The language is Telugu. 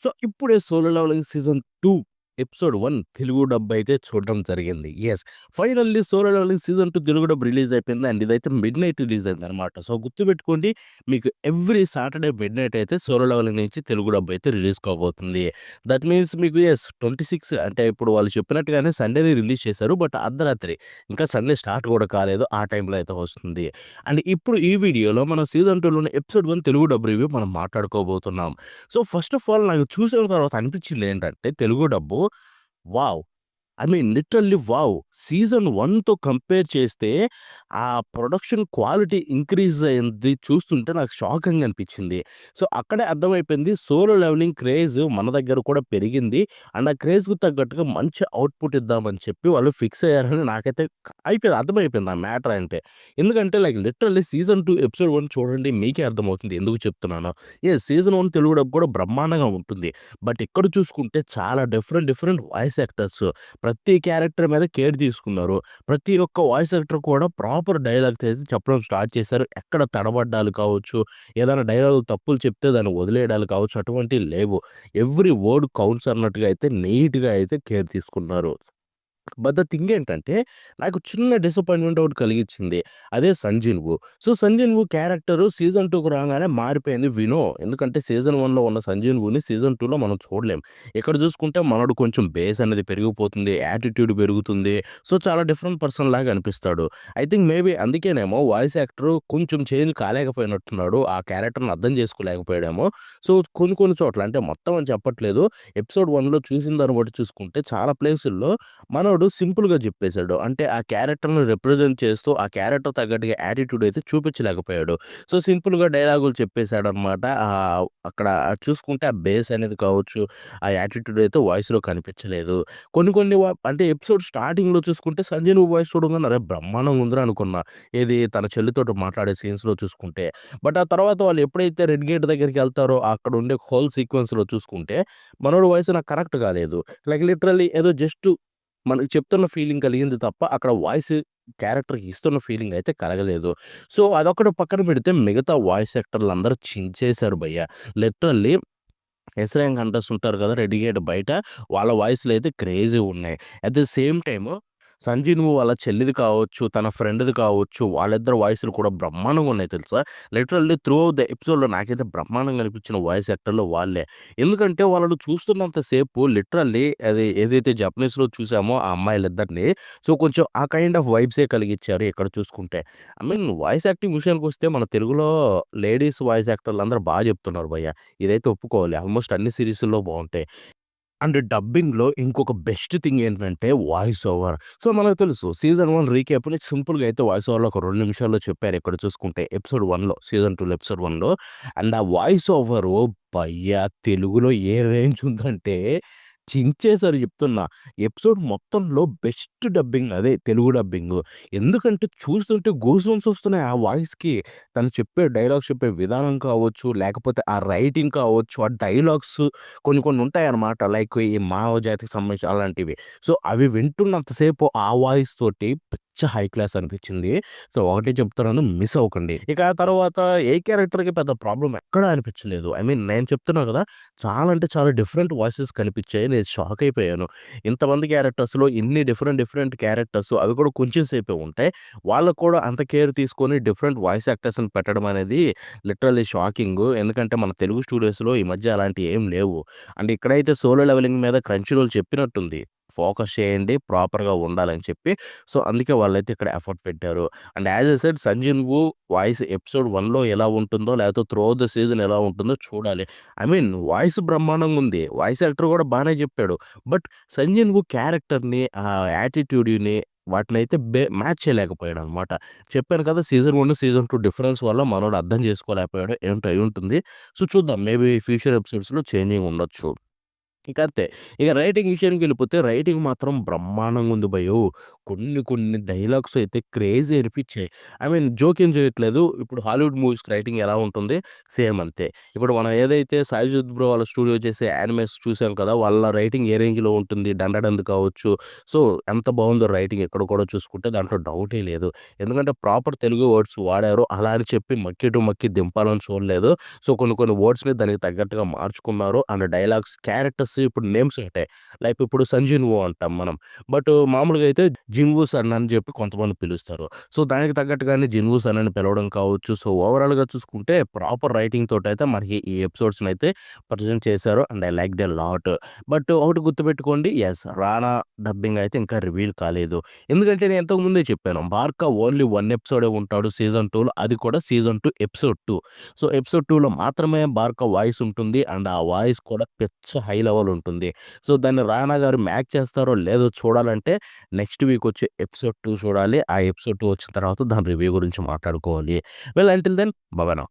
సో, ఇప్పుడే 'solo leveling' season 2 episode 1 Telugu dub అయితే చూడడం జరిగింది. Yes. Finally 'solo leveling' season 2 Telugu dub release అయిపోయింది. అండ్ ఇదైతే మిడ్‌నైట్ రిలీజ్ అయిందనమాట. సో, గుర్తుపెట్టుకోండి, మీకు ఎవ్రీ సాటర్‌డే మిడ్‌నైట్ అయితే 'సోలో లెవెలింగ్' నుంచి తెలుగు డబ్ అయితే రిలీజ్ కాబోతుంది. దట్ మీన్స్ మీకు 26 అంటే ఇప్పుడు వాళ్ళు చెప్పినట్టుగానే సండేనే రిలీజ్ చేశారు. బట్ అర్ధరాత్రి. ఇంకా సండే స్టార్ట్ కూడా కాలేదు. ఆ టైంలో అయితే వస్తుంది. అండ్ ఇప్పుడు ఈ వీడియోలో మనం సీజన్ 2లోని ఎపిసోడ్ 1 తెలుగు డబ్ రివ్యూ మనం మాట్లాడుకోబోతున్నాం. సో, ఫస్ట్ ఆఫ్ ఆల్ నాకు చూసిన తర్వాత అనిపించిందేంటంటే Telugu dub wow! I mean literally wow! Season 1తో కంపేర్ చేస్తే ఆ ప్రొడక్షన్ క్వాలిటీ ఇంక్రీజ్ అయింది చూస్తుంటే నాకు షాకింగ్‌గా అనిపించింది. సో, అక్కడే అర్థమైపోయింది సోలో లెవెలింగ్ క్రేజ్ మన దగ్గర కూడా పెరిగింది. అండ్ ఆ క్రేజ్‌కు తగ్గట్టుగా మంచి ఔట్‌పుట్ ఇద్దామని చెప్పి వాళ్ళు ఫిక్స్ అయ్యారని నాకైతే అయిపోయింది. అర్థమైపోయింది ఆ మ్యాటర్ అంటే. ఎందుకంటే లైక్ లిటరల్లీ సీజన్ 2 ఎపిసోడ్ 1 చూడండి మీకే అర్థమవుతుంది ఎందుకు చెప్తున్నానో. సీజన్ 1 తెలుగు డబ్ కూడా బ్రహ్మాండంగా ఉంటుంది. బట్ ఇక్కడ చూసుకుంటే చాలా డిఫరెంట్ వాయిస్ యాక్టర్స్ ప్రతి క్యారెక్టర్ మీద కేర్ తీసుకున్నారు. ప్రతి ఒక్క వాయిస్ యాక్టర్ కూడా ప్రాపర్ డైలాగ్స్ అయితే చెప్పడం స్టార్ట్ చేశారు. ఎక్కడ తడబడ్డాలు కావచ్చు, ఏదైనా డైలాగులు తప్పులు చెప్తే దాన్ని వదిలేయడాలు కావచ్చు, అటువంటివి లేవు. ఎవ్రి వర్డ్ కౌంట్స్ అన్నట్టుగా అయితే నీట్‌గా అయితే కేర్ తీసుకున్నారు. బట్ ద థింగ్ ఏంటంటే, నాకు చిన్న డిసప్పాయింట్‌మెంట్ ఒకటి కలిగించింది. అదే 'Sanjeev.' So, 'Sanjeev' character season 2కి రాగానే మారిపోయింది 'వినో.' ఎందుకంటే సీజన్ 1లో ఉన్న 'సంజీవ్‌ని' సీజన్ 2లో మనం చూడలేం. ఇక్కడ చూసుకుంటే మనోడు కొంచెం బేస్ అనేది పెరిగిపోతుంది. యాటిట్యూడ్ పెరుగుతుంది. సో, చాలా డిఫరెంట్ పర్సన్ లాగా అనిపిస్తాడు. ఐ థింక్ మేబీ అందుకేనేమో వాయిస్ యాక్టరు కొంచెం చేంజ్ కాలేకపోయినట్టున్నాడు. ఆ క్యారెక్టర్‌ని అర్థం చేసుకోలేకపోయాడేమో. సో, కొన్ని చోట్ల అంటే మొత్తం అని చెప్పట్లేదు. ఎపిసోడ్ 1లో చూసిన దాన్ని బట్టి చూసుకుంటే చాలా ప్లేసుల్లో మనోడు సింపుల్‌గా జెప్పేసాడు. అంటే ఆ క్యారెక్టర్‌ని రిప్రజెంట్ చేస్తూ, ఆ క్యారెక్టర్ తగ్గట్టుగా యాటిట్యూడ్ అయితే చూపించలేకపోయాడు. సో, సింపుల్‌గా డైలాగులు చెప్పేసాడనమాట. అక్కడ చూసుకుంటే ఆ బేస్ అనేది కావచ్చు, ఆ యాటిట్యూడ్ అయితే వాయిస్‌లో కనిపించలేదు. కొన్ని అంటే ఎపిసోడ్ స్టార్టింగ్‌లో చూసుకుంటే సంజయ్ నువ్వు వాయిస్ చూడంగానే అరే! బ్రహ్మాండంగా ఉందిరా అనుకున్నా. ఏది తన చెల్లితోటి మాట్లాడే సీన్స్‌లో చూసుకుంటే. బట్ ఆ తర్వాత వాళ్ళు ఎప్పుడైతే రెడ్ గేట్ దగ్గరికెళ్తారో అక్కడ ఉండే హోల్ సీక్వెన్స్‌లో చూసుకుంటే మనోడి వాయిస్ నాకు కనెక్ట్ కాలేదు. లైక్ లిటరల్లీ ఏదో జస్ట్ మనకు చెప్తున్న ఫీలింగ్ కలిగింది తప్ప, అక్కడ వాయిస్ క్యారెక్టర్‌కి ఇస్తున్న ఫీలింగ్ అయితే కలగలేదు. సో, అదొక్కటి పక్కన పెడితే మిగతా వాయిస్ యాక్టర్‌లందరూ చించేశారు భయ్యా! లిటరల్లీ ఎస్‌ఐఎం కంటెస్ట్ ఉంటారు కదా! రెడ్ గేట్ బయట వాళ్ళ వాయిస్‌లయితే క్రేజీగున్నాయి. At the same time Sanjeev వాళ్ళ చెల్లిది కావచ్చు, తన ఫ్రెండ్‌ది కావచ్చు, వాళ్ళిద్దరి వాయిస్‌లు కూడా బ్రహ్మాండంగా ఉన్నాయి తెలుసా! లిటరల్లీ త్రూ ఔట్ ద ఎపిసోడ్‌లో నాకైతే బ్రహ్మాండంగా అనిపించిన వాయిస్ యాక్టర్‌లు వాళ్ళే. ఎందుకంటే వాళ్ళని చూస్తున్నంత సేపు లిటరల్లీ అది ఏదైతే జపనీస్‌లో చూసామో ఆ అమ్మాయిలిద్దరిని, సో, కొంచెం ఆ కైండ్ ఆఫ్ వైబ్సే కలిగిచ్చారు ఇక్కడ చూసుకుంటే. ఐ మీన్ వాయిస్ యాక్టింగ్ విషయానికొస్తే మన తెలుగులో లేడీస్ వాయిస్ యాక్టర్‌లందరూ చెప్తున్నారు భయ్య. ఇదైతే ఒప్పుకోవాలి. ఆల్మోస్ట్ అన్ని సీరీసుల్లో బావుంటాయి. అండ్ డబ్బింగ్‌లో ఇంకొక బెస్ట్ థింగ్ ఏంటంటే వాయిస్ ఓవర్. సో, మనకు తెలుసు సీజన్ 1 రీక్యాప్‌ని సింపుల్‌గా అయితే వాయిస్ ఓవర్‌లో ఒక 2 నిమిషాల్లో చెప్పారు ఇక్కడ చూసుకుంటే ఎపిసోడ్ 1లో సీజన్ 2లో ఎపిసోడ్ 1లో. అండ్ ఆ వాయిస్ ఓవరు భయ్యా! తెలుగులో ఏ రేంజ్ ఉందంటే చించేసారు చెప్తున్నా. ఎపిసోడ్ మొత్తంలో బెస్ట్ డబ్బింగ్ అదే తెలుగు డబ్బింగు. ఎందుకంటే చూస్తుంటే గూస్ బంప్స్ వస్తున్నాయి ఆ వాయిస్‌కి. తను చెప్పే డైలాగ్స్ చెప్పే విధానం కావచ్చు, లేకపోతే ఆ రైటింగ్ కావచ్చు, ఆ డైలాగ్స్ కొన్ని ఉంటాయన్నమాట. లైక్ ఈ మానవ జాతికి సంబంధించి అలాంటివి. సో, అవి వింటున్నంత సేపు ఆ వాయిస్ తోటి పిచ్చ హై క్లాస్ అనిపించింది. సో, ఒకటే చెప్తున్నాను మిస్ అవ్వకండి. ఇక ఆ తర్వాత ఏ క్యారెక్టర్‌కి పెద్ద ప్రాబ్లమ్ ఎక్కడా అనిపించలేదు. ఐ మీన్ నేను చెప్తున్నా కదా! చాలా అంటే చాలా డిఫరెంట్ వాయిసెస్ కనిపించాయి. నేను షాక్ అయిపోయాను. ఇంతమంది క్యారెక్టర్స్‌లో ఇన్ని డిఫరెంట్ క్యారెక్టర్స్ అవి కూడా కొంచెం సేపే ఉంటాయి. వాళ్ళకి కూడా అంత కేర్ తీసుకొని డిఫరెంట్ వాయిస్ యాక్టర్స్‌ని పెట్టడం అనేది లిటరల్లీ షాకింగు. ఎందుకంటే మన తెలుగు స్టూడియోస్‌లో ఈ మధ్య అలాంటియి ఏం లేవు. అండ్ ఇక్కడైతే సోలో లెవెలింగ్ మీద క్రంచీ రోల్ చెప్పినట్టుంది. ఫోకస్ చేయండి. ప్రాపర్‌గా ఉండాలని చెప్పి. సో, అందుకే వాళ్ళైతే ఇక్కడ ఎఫర్ట్ పెట్టారు. And as I said 'Sanjeev' voice episode 1లో ఎలా ఉంటుందో లేకపోతే త్రూ ఔట్ ద సీజన్ ఎలా ఉంటుందో చూడాలి. ఐ మీన్ వాయిస్ బ్రహ్మాండంగుంది. వాయిస్ యాక్టర్ కూడా బానే చెప్పాడు. బట్ 'సంజీవ్' క్యారెక్టర్‌ని యాటిట్యూడ్‌ని వాటినైతే మ్యాచ్ చేయలేకపోయాడనమాట. చెప్పాను కదా! సీజన్ 1, సీజన్ 2 డిఫరెన్స్ వల్ల మనోడు అర్థం చేసుకోలేకపోయాడు. ఏంటో అయ్యుంటుంది. సో, చూద్దాం మేబీ ఫ్యూచర్ ఎపిసోడ్స్‌లో చేంజింగ్ ఉండొచ్చు. ఇక అంతే. ఇక రైటింగ్ విషయానికెళ్ళిపోతే రైటింగ్ మాత్రం బ్రహ్మాండంగా ఉంది భయ్యో! కొన్ని డైలాగ్స్ అయితే క్రేజీ అనిపిచ్చాయి. ఐ మీన్ జోక్ చేయట్లేదు. ఇప్పుడు హాలీవుడ్ మూవీస్‌కి రైటింగ్ ఎలా ఉంటుంది సేమ్ అంతే. ఇప్పుడు మనం ఏదైతే 'సాయి సుధ్ బ్రో' వాళ్ళ స్టూడియో చేసే యానిమేస్ చూసాం కదా! వాళ్ళ రైటింగ్ ఏ రేంజ్‌లో ఉంటుంది 'డండడంద్' కావచ్చు. సో, ఎంత బావుందో రైటింగ్ ఎక్కడ కూడా చూసుకుంటే దాంట్లో డౌటే లేదు. ఎందుకంటే ప్రాపర్ తెలుగు వర్డ్స్ వాడారు. అలా అని చెప్పి మక్కి టు మక్కి దింపాలని చూడలేదు. సో, కొన్ని వర్డ్స్‌ని దానికి తగ్గట్టుగా మార్చుకున్నారు. అండ్ డైలాగ్స్, క్యారెక్టర్స్ ఇప్పుడు నేమ్స్ ఒకటే. లైక్ ఇప్పుడు 'సంజీవ్' అంటాం మనం. బట్ మామూలుగా అయితే 'జిన్‌వూ సన్' అని చెప్పి కొంతమంది పిలుస్తారు. సో, దానికి తగ్గట్టుగానే 'జిన్‌వూ సన్' అని పిలవడం కావచ్చు. సో, ఓవరాల్‌గా చూసుకుంటే ప్రాపర్ రైటింగ్ తోటైతే మనకి ఈ ఎపిసోడ్స్‌నైతే ప్రెజెంట్ చేశారు. And I liked a lot. But ఒకటి గుర్తుపెట్టుకోండి. యెస్, 'రానా' డబ్బింగ్ అయితే ఇంకా రివీల్ కాలేదు. ఎందుకంటే నేను ఇంతకు ముందే చెప్పాను. 'బార్కా' ఓన్లీ 1 ఎపిసోడే ఉంటాడు సీజన్ 2లో. అది కూడా సీజన్ 2 ఎపిసోడ్ 2. సో, ఎపిసోడ్ 2లో మాత్రమే 'బార్కా' వాయిస్ ఉంటుంది. అండ్ ఆ వాయిస్ కూడా పిచ్చ హై లెవెల్ ఉంటుంది. సో, దాన్ని 'రానా' గారు మ్యాచ్ చేస్తారో లేదో చూడాలంటే నెక్స్ట్ వీక్ వచ్చే ఎపిసోడ్ 2 చూడాలి. ఆ ఎపిసోడ్ 2 వచ్చిన తర్వాత దాని రివ్యూ గురించి మాట్లాడుకోవాలి. Well until then bye bye now.